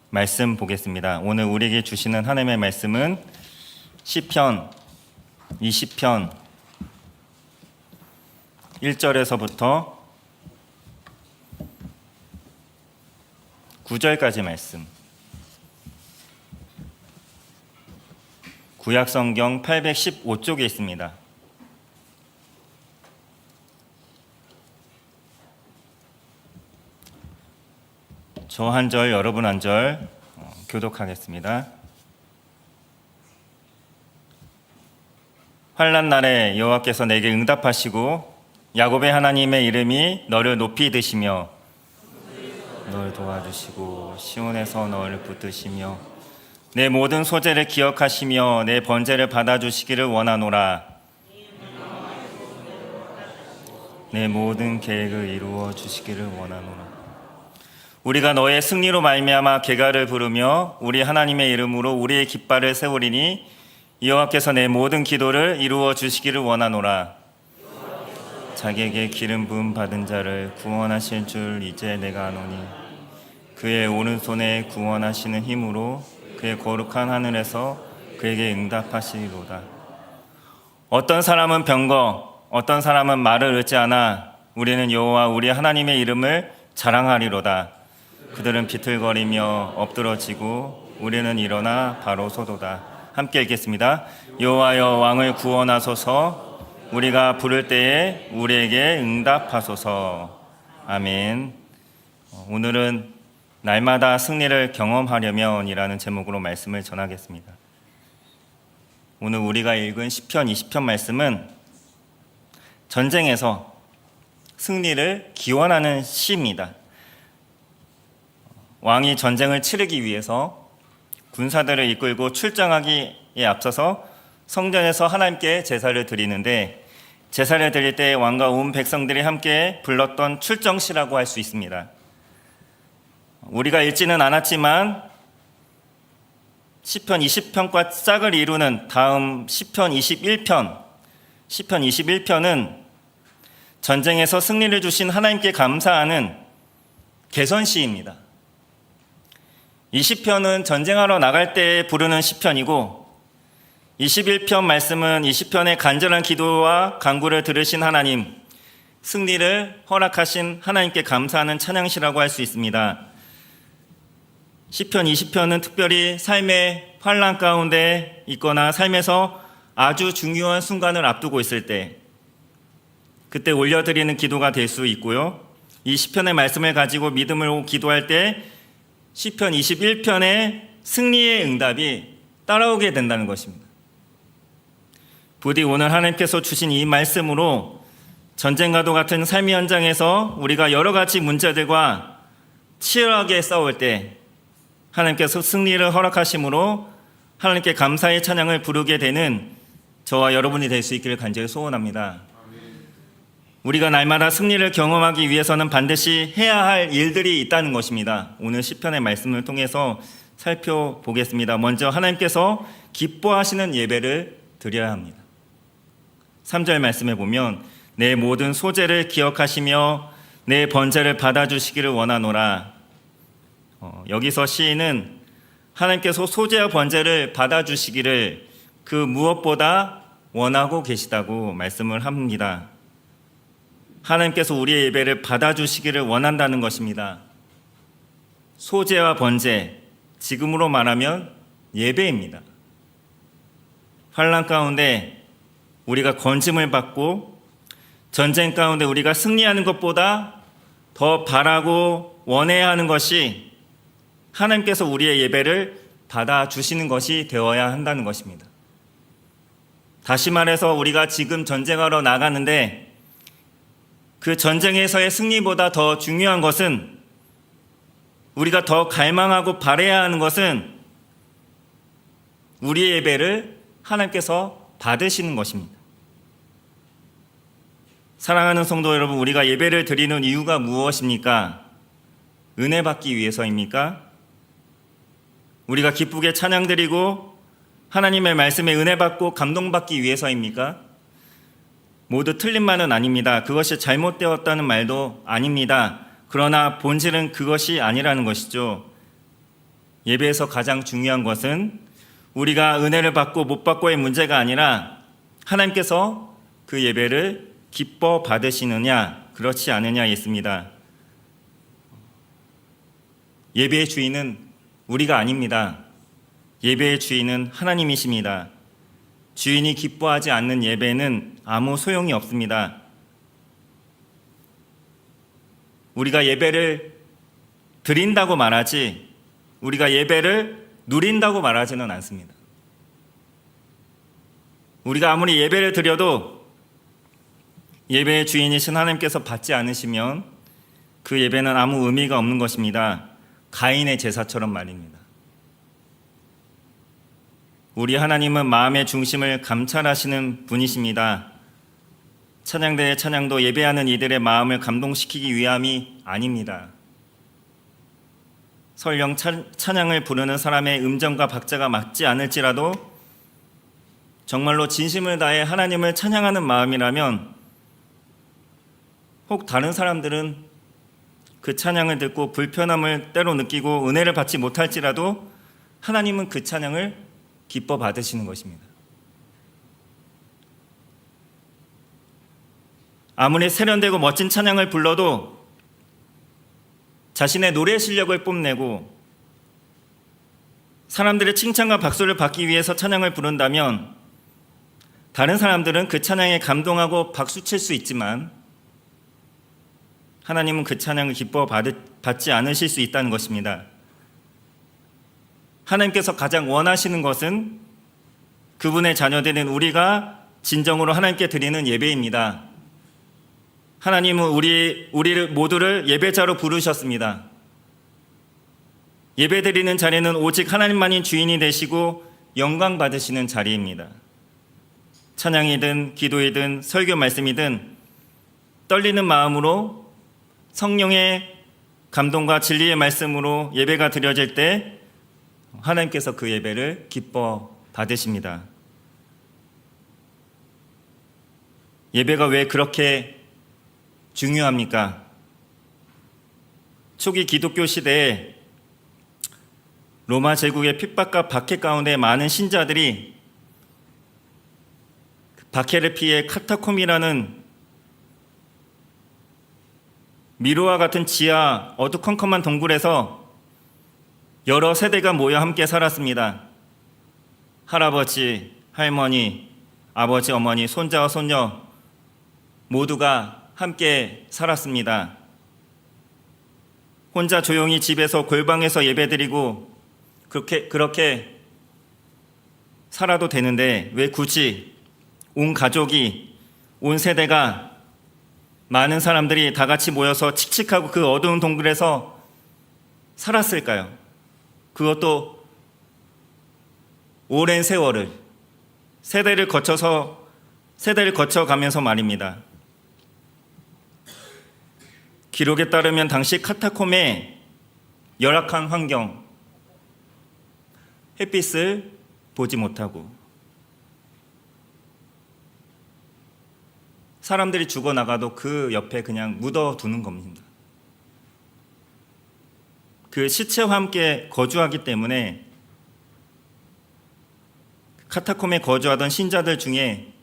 말씀 보겠습니다. 오늘 우리에게 주시는 하나님의 말씀은 시편 20편 1절에서부터 9절까지 말씀. 구약성경 815쪽에 있습니다. 저 한 절, 여러분 한 절 교독하겠습니다. 환난 날에 여호와께서 내게 응답하시고 야곱의 하나님의 이름이 너를 높이 드시며 널 도와주시고 시온에서 너를 붙드시며 내 모든 소재를 기억하시며 내 번제를 받아주시기를 원하노라. 내 모든 계획을 이루어 주시기를 원하노라. 우리가 너의 승리로 말미암아 계가를 부르며 우리 하나님의 이름으로 우리의 깃발을 세우리니 여호와께서 내 모든 기도를 이루어 주시기를 원하노라. 자기에게 기름 부음 받은 자를 구원하실 줄 이제 내가 아노니 그의 오른손에 구원하시는 힘으로 그의 거룩한 하늘에서 그에게 응답하시리로다. 어떤 사람은 병거, 어떤 사람은 말을 얻지 않아 우리는 여호와 우리 하나님의 이름을 자랑하리로다. 그들은 비틀거리며 엎드러지고 우리는 일어나 바로 서도다. 함께 읽겠습니다. 여호와여 왕을 구원하소서. 우리가 부를 때에 우리에게 응답하소서. 아멘. 오늘은 날마다 승리를 경험하려면이라는 제목으로 말씀을 전하겠습니다. 오늘 우리가 읽은 시편 20편 말씀은 전쟁에서 승리를 기원하는 시입니다. 왕이 전쟁을 치르기 위해서 군사들을 이끌고 출정하기에 앞서서 성전에서 하나님께 제사를 드리는데, 제사를 드릴 때 왕과 온 백성들이 함께 불렀던 출정시라고 할 수 있습니다. 우리가 읽지는 않았지만 시편 20편과 짝을 이루는 다음 시편 21편은 전쟁에서 승리를 주신 하나님께 감사하는 개선시입니다. 이 시편은 전쟁하러 나갈 때 부르는 시편이고, 21편 말씀은 이 시편의 간절한 기도와 간구를 들으신 하나님, 승리를 허락하신 하나님께 감사하는 찬양시라고 할 수 있습니다. 시편 20편은 특별히 삶의 환난 가운데 있거나 삶에서 아주 중요한 순간을 앞두고 있을 때, 그때 올려드리는 기도가 될 수 있고요. 이 시편의 말씀을 가지고 믿음으로 기도할 때 시편 21편의 승리의 응답이 따라오게 된다는 것입니다. 부디 오늘 하나님께서 주신 이 말씀으로 전쟁과도 같은 삶의 현장에서 우리가 여러 가지 문제들과 치열하게 싸울 때 하나님께서 승리를 허락하심으로 하나님께 감사의 찬양을 부르게 되는 저와 여러분이 될 수 있기를 간절히 소원합니다. 우리가 날마다 승리를 경험하기 위해서는 반드시 해야 할 일들이 있다는 것입니다. 오늘 시편의 말씀을 통해서 살펴보겠습니다. 먼저 하나님께서 기뻐하시는 예배를 드려야 합니다. 3절 말씀에 보면 내 모든 소재를 기억하시며 내 번제를 받아주시기를 원하노라. 여기서 시인은 하나님께서 소재와 번제를 받아주시기를 그 무엇보다 원하고 계시다고 말씀을 합니다. 하나님께서 우리의 예배를 받아주시기를 원한다는 것입니다. 소재와 번제, 지금으로 말하면 예배입니다. 환난 가운데 우리가 건짐을 받고 전쟁 가운데 우리가 승리하는 것보다 더 바라고 원해야 하는 것이 하나님께서 우리의 예배를 받아주시는 것이 되어야 한다는 것입니다. 다시 말해서 우리가 지금 전쟁하러 나가는데 그 전쟁에서의 승리보다 더 중요한 것은, 우리가 더 갈망하고 바라야 하는 것은 우리의 예배를 하나님께서 받으시는 것입니다. 사랑하는 성도 여러분, 우리가 예배를 드리는 이유가 무엇입니까? 은혜 받기 위해서입니까? 우리가 기쁘게 찬양드리고 하나님의 말씀에 은혜 받고 감동받기 위해서입니까? 모두 틀린 말은 아닙니다. 그것이 잘못되었다는 말도 아닙니다. 그러나 본질은 그것이 아니라는 것이죠. 예배에서 가장 중요한 것은 우리가 은혜를 받고 못 받고의 문제가 아니라 하나님께서 그 예배를 기뻐 받으시느냐 그렇지 않느냐였습니다. 예배의 주인은 우리가 아닙니다. 예배의 주인은 하나님이십니다. 주인이 기뻐하지 않는 예배는 아무 소용이 없습니다. 우리가 예배를 드린다고 말하지 우리가 예배를 누린다고 말하지는 않습니다. 우리가 아무리 예배를 드려도 예배의 주인이신 하나님께서 받지 않으시면 그 예배는 아무 의미가 없는 것입니다. 가인의 제사처럼 말입니다. 우리 하나님은 마음의 중심을 감찰하시는 분이십니다. 찬양대의 찬양도 예배하는 이들의 마음을 감동시키기 위함이 아닙니다. 설령 찬양을 부르는 사람의 음정과 박자가 맞지 않을지라도 정말로 진심을 다해 하나님을 찬양하는 마음이라면 혹 다른 사람들은 그 찬양을 듣고 불편함을 때로 느끼고 은혜를 받지 못할지라도 하나님은 그 찬양을 기뻐 받으시는 것입니다. 아무리 세련되고 멋진 찬양을 불러도 자신의 노래 실력을 뽐내고 사람들의 칭찬과 박수를 받기 위해서 찬양을 부른다면 다른 사람들은 그 찬양에 감동하고 박수칠 수 있지만 하나님은 그 찬양을 기뻐 받지 않으실 수 있다는 것입니다. 하나님께서 가장 원하시는 것은 그분의 자녀들인 우리가 진정으로 하나님께 드리는 예배입니다. 하나님은 우리를 모두를 예배자로 부르셨습니다. 예배드리는 자리는 오직 하나님만이 주인이 되시고 영광 받으시는 자리입니다. 찬양이든 기도이든 설교 말씀이든 떨리는 마음으로 성령의 감동과 진리의 말씀으로 예배가 드려질 때 하나님께서 그 예배를 기뻐 받으십니다. 예배가 왜 그렇게 중요합니까? 초기 기독교 시대에 로마 제국의 핍박과 박해 가운데 많은 신자들이 박해를 피해 카타콤이라는 미로와 같은 지하 어두컴컴한 동굴에서 여러 세대가 모여 함께 살았습니다. 할아버지, 할머니, 아버지, 어머니, 손자와 손녀 모두가 함께 살았습니다. 혼자 조용히 집에서 골방에서 예배드리고 그렇게 살아도 되는데 왜 굳이 온 가족이 온 세대가 많은 사람들이 다 같이 모여서 칙칙하고 그 어두운 동굴에서 살았을까요? 그것도 오랜 세월을 세대를 거쳐가면서 말입니다. 기록에 따르면 당시 카타콤의 열악한 환경, 햇빛을 보지 못하고 사람들이 죽어나가도 그 옆에 그냥 묻어두는 겁니다. 그 시체와 함께 거주하기 때문에 카타콤에 거주하던 신자들 중에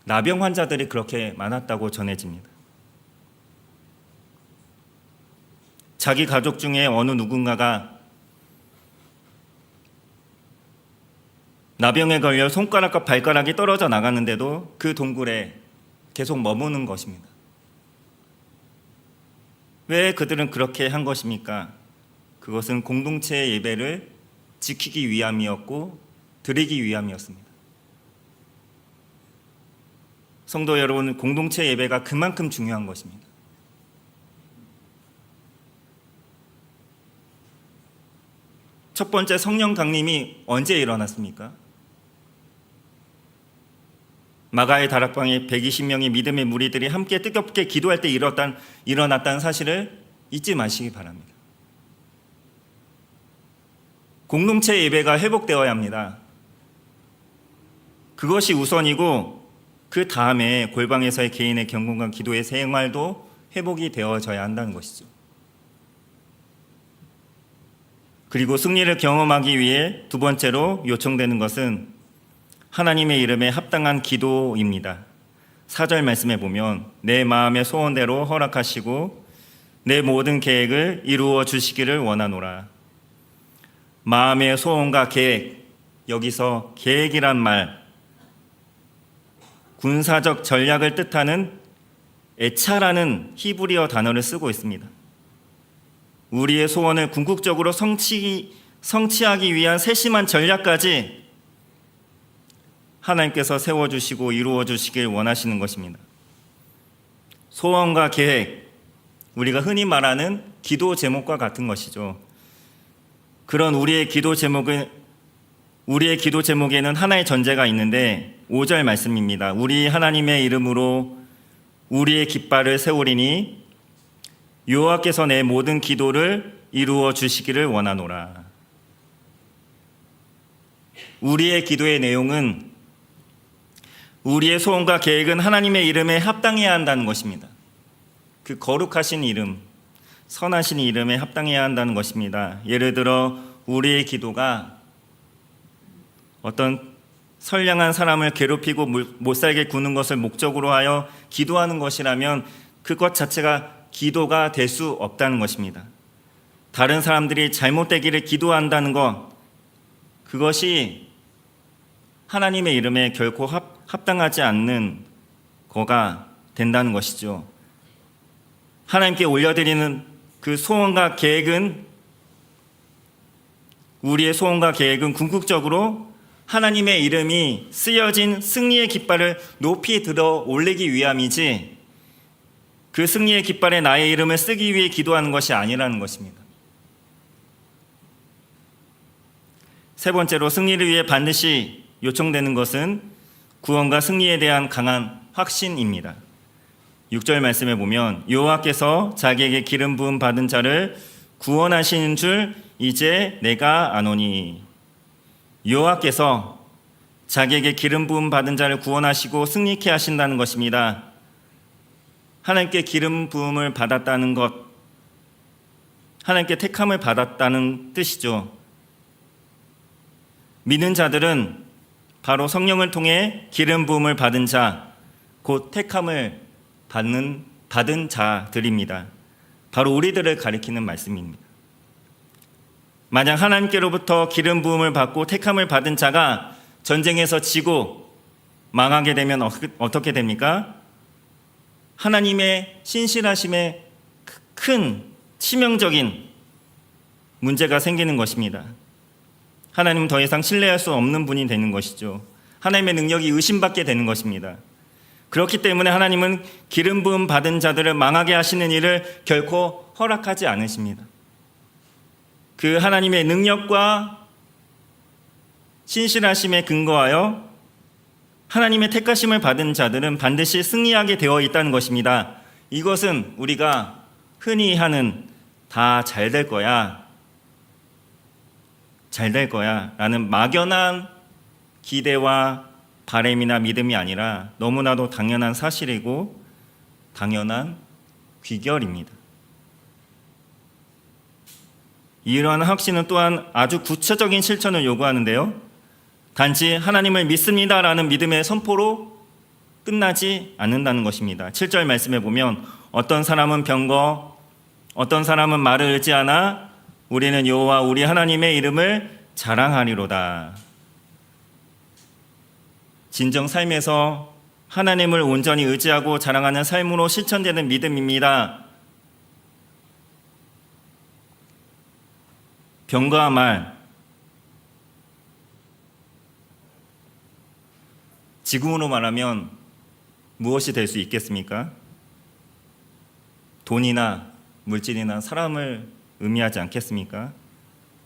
나병 환자들이 그렇게 많았다고 전해집니다. 자기 가족 중에 어느 누군가가 나병에 걸려 손가락과 발가락이 떨어져 나갔는데도 그 동굴에 계속 머무는 것입니다. 왜 그들은 그렇게 한 것입니까? 그것은 공동체의 예배를 지키기 위함이었고 드리기 위함이었습니다. 성도 여러분, 공동체 예배가 그만큼 중요한 것입니다. 첫 번째 성령 강림이 언제 일어났습니까? 마가의 다락방에 120명의 믿음의 무리들이 함께 뜨겁게 기도할 때 일어났다는 사실을 잊지 마시기 바랍니다. 공동체 예배가 회복되어야 합니다. 그것이 우선이고 그 다음에 골방에서의 개인의 경건과 기도의 생활도 회복이 되어져야 한다는 것이죠. 그리고 승리를 경험하기 위해 두 번째로 요청되는 것은 하나님의 이름에 합당한 기도입니다. 4절 말씀에 보면 내 마음의 소원대로 허락하시고 내 모든 계획을 이루어 주시기를 원하노라. 마음의 소원과 계획, 여기서 계획이란 말, 군사적 전략을 뜻하는 에차라는 히브리어 단어를 쓰고 있습니다. 우리의 소원을 궁극적으로 성취하기 위한 세심한 전략까지 하나님께서 세워주시고 이루어주시길 원하시는 것입니다. 소원과 계획, 우리가 흔히 말하는 기도 제목과 같은 것이죠. 그런 우리의 기도 제목에는 하나의 전제가 있는데 5절 말씀입니다. 우리 하나님의 이름으로 우리의 깃발을 세우리니 여호와께서 내 모든 기도를 이루어 주시기를 원하노라. 우리의 기도의 내용은, 우리의 소원과 계획은 하나님의 이름에 합당해야 한다는 것입니다. 그 거룩하신 이름, 선하신 이름에 합당해야 한다는 것입니다. 예를 들어 우리의 기도가 어떤 선량한 사람을 괴롭히고 못살게 구는 것을 목적으로 하여 기도하는 것이라면 그것 자체가 기도가 될 수 없다는 것입니다. 다른 사람들이 잘못되기를 기도한다는 것, 그것이 하나님의 이름에 결코 합당하지 않는 거가 된다는 것이죠. 하나님께 올려드리는 그 소원과 계획은, 우리의 소원과 계획은 궁극적으로 하나님의 이름이 쓰여진 승리의 깃발을 높이 들어 올리기 위함이지, 그 승리의 깃발에 나의 이름을 쓰기 위해 기도하는 것이 아니라는 것입니다. 세 번째로 승리를 위해 반드시 요청되는 것은 구원과 승리에 대한 강한 확신입니다. 6절 말씀에 보면 여호와께서 자기에게 기름 부음 받은 자를 구원하시는 줄 이제 내가 아노니. 여호와께서 자기에게 기름 부음 받은 자를 구원하시고 승리케 하신다는 것입니다. 하나님께 기름 부음을 받았다는 것, 하나님께 택함을 받았다는 뜻이죠. 믿는 자들은 바로 성령을 통해 기름 부음을 받은 자, 곧 택함을 받은 자들입니다. 바로 우리들을 가리키는 말씀입니다. 만약 하나님께로부터 기름 부음을 받고 택함을 받은 자가 전쟁에서 지고 망하게 되면 어떻게 됩니까? 하나님의 신실하심에 큰 치명적인 문제가 생기는 것입니다. 하나님은 더 이상 신뢰할 수 없는 분이 되는 것이죠. 하나님의 능력이 의심받게 되는 것입니다. 그렇기 때문에 하나님은 기름 부음 받은 자들을 망하게 하시는 일을 결코 허락하지 않으십니다. 그 하나님의 능력과 신실하심에 근거하여 하나님의 택하심을 받은 자들은 반드시 승리하게 되어 있다는 것입니다. 이것은 우리가 흔히 하는 다 잘 될 거야, 잘 될 거야 라는 막연한 기대와 바람이나 믿음이 아니라 너무나도 당연한 사실이고 당연한 귀결입니다. 이러한 확신은 또한 아주 구체적인 실천을 요구하는데요. 단지 하나님을 믿습니다라는 믿음의 선포로 끝나지 않는다는 것입니다. 7절 말씀에 보면 어떤 사람은 병거, 어떤 사람은 말을 의지하나 우리는 여호와 우리 하나님의 이름을 자랑하리로다. 진정 삶에서 하나님을 온전히 의지하고 자랑하는 삶으로 실천되는 믿음입니다. 병거와 말, 지금으로 말하면 무엇이 될 수 있겠습니까? 돈이나 물질이나 사람을 의미하지 않겠습니까?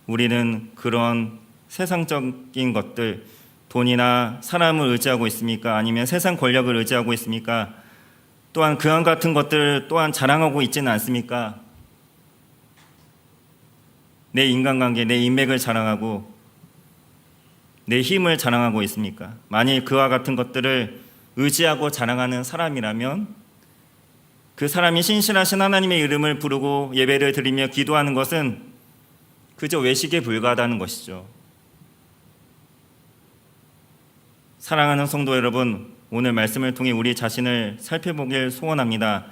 우리는 그런 세상적인 것들, 돈이나 사람을 의지하고 있습니까? 아니면 세상 권력을 의지하고 있습니까? 또한 그와 같은 것들 또한 자랑하고 있지는 않습니까? 내 인간관계, 내 인맥을 자랑하고 내 힘을 자랑하고 있습니까? 만일 그와 같은 것들을 의지하고 자랑하는 사람이라면 그 사람이 신실하신 하나님의 이름을 부르고 예배를 드리며 기도하는 것은 그저 외식에 불과하다는 것이죠. 사랑하는 성도 여러분, 오늘 말씀을 통해 우리 자신을 살펴보길 소원합니다.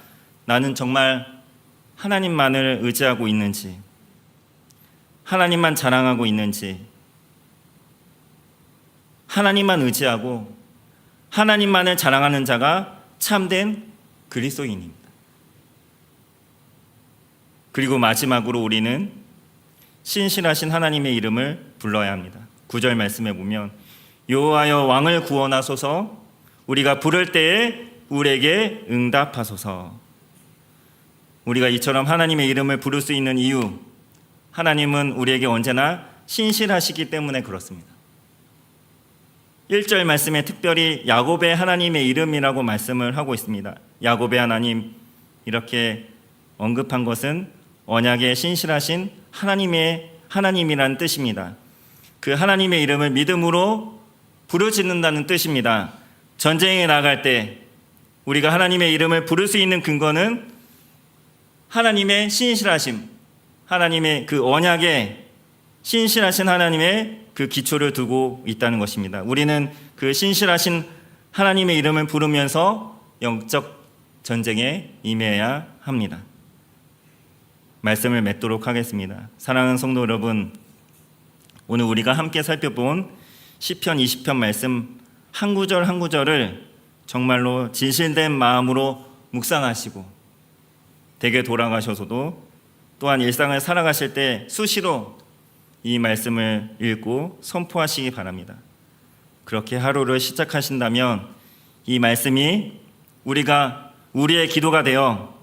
나는 정말 하나님만을 의지하고 있는지, 하나님만 자랑하고 있는지, 하나님만 의지하고 하나님만을 자랑하는 자가 참된 그리스도인입니다. 그리고 마지막으로 우리는 신실하신 하나님의 이름을 불러야 합니다. 9절 말씀에 보면 여호와여 왕을 구원하소서, 우리가 부를 때에 우리에게 응답하소서. 우리가 이처럼 하나님의 이름을 부를 수 있는 이유, 하나님은 우리에게 언제나 신실하시기 때문에 그렇습니다. 1절 말씀에 특별히 야곱의 하나님의 이름이라고 말씀을 하고 있습니다. 야곱의 하나님, 이렇게 언급한 것은 언약에 신실하신 하나님이라는 뜻입니다. 그 하나님의 이름을 믿음으로 부르짖는다는 뜻입니다. 전쟁에 나갈 때 우리가 하나님의 이름을 부를 수 있는 근거는 하나님의 신실하심, 하나님의 그 언약에 신실하신 하나님의 그 기초를 두고 있다는 것입니다. 우리는 그 신실하신 하나님의 이름을 부르면서 영적 전쟁에 임해야 합니다. 말씀을 맺도록 하겠습니다. 사랑하는 성도 여러분, 오늘 우리가 함께 살펴본 시편 20편 말씀 한 구절 한 구절을 정말로 진실된 마음으로 묵상하시고 댁에 돌아가셔서도 또한 일상을 살아가실 때 수시로 이 말씀을 읽고 선포하시기 바랍니다. 그렇게 하루를 시작하신다면 이 말씀이 우리의 기도가 되어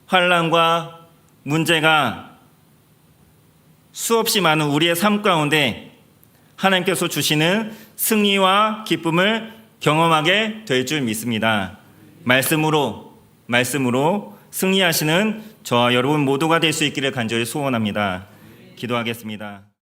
환난과 문제가 수없이 많은 우리의 삶 가운데 하나님께서 주시는 승리와 기쁨을 경험하게 될 줄 믿습니다. 말씀으로 승리하시는 저와 여러분 모두가 될 수 있기를 간절히 소원합니다. 기도하겠습니다.